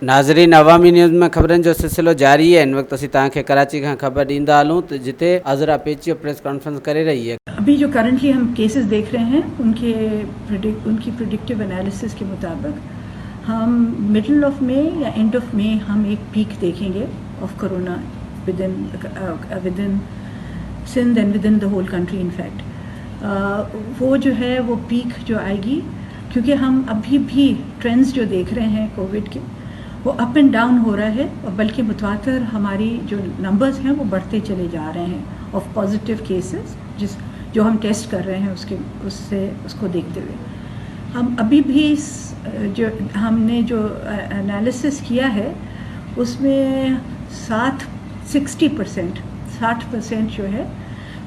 नाज़रीन, अवामी न्यूज़ में खबरन जो सिलसिलो जारी है। इन वक्त असीं तव्हांखे कराची खां ख़बर ॾींदा हलूं त जिते अज़रा पेचियो प्रेस कॉन्फ्रेंस करे रही है। अभी जो करंटली हम केसेस देख रहे हैं उनकी प्रिडिक्टिव एनालिसिस के मुताबिक हम मिडल ऑफ मई या एंड ऑफ मई हम एक पीक देखेंगे ऑफ corona within Sindh and within the whole country. In fact वो जो है वो पीक जो आएगी, क्योंकि हम अभी भी ट्रेंड्स जो देख रहे हैं कोविड के वो अप एंड डाउन हो रहा है, और बल्कि मुतवातर हमारी जो नंबर्स हैं वो बढ़ते चले जा रहे हैं ऑफ पॉजिटिव केसेस जो हम टेस्ट कर रहे हैं उसको देखते हुए हम अभी भी जो हमने जो एनालिसिस किया है उसमें 60% जो है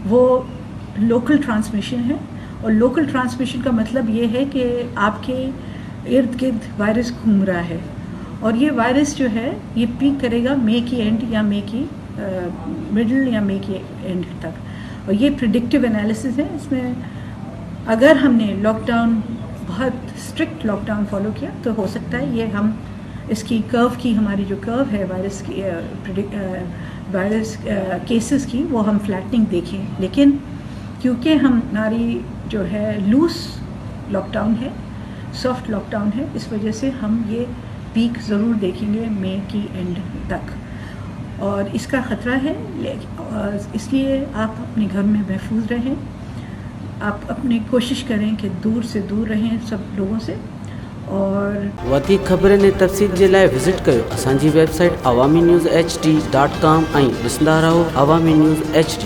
वो लोकल ट्रांसमिशन है। और लोकल ट्रांसमिशन का मतलब ये है कि आपके इर्द गिर्द वायरस घूम रहा है, और ये वायरस जो है ये पीक करेगा मई की एंड या मई की मिडल या मई की एंड तक। और ये प्रिडिक्टिव एनालिसिस है। इसमें अगर हमने लॉकडाउन बहुत स्ट्रिक्ट लॉकडाउन फॉलो किया तो हो सकता है ये हम इसकी कर्व की हमारी जो कर्व है वायरस केसेस की वो हम फ्लैटनिंग देखें। लेकिन क्योंकि हमारी जो है लूज लॉकडाउन है, सॉफ्ट लॉकडाउन है, इस वजह से हम ये पीक ज़रूर देखेंगे मई की एंड तक, और इसका ख़तरा है। इसलिए आप अपने घर में महफूज रहें, आप अपनी कोशिश करें कि दूर से दूर रहें सब लोगों से। और वधीक ख़बरनि ऐं तफ़सील जे लाइ विज़िट कयो असांजी वेबसाइट awami news hd.com ऐं ॾिसंदा रहो अवामी न्यूज़ HD।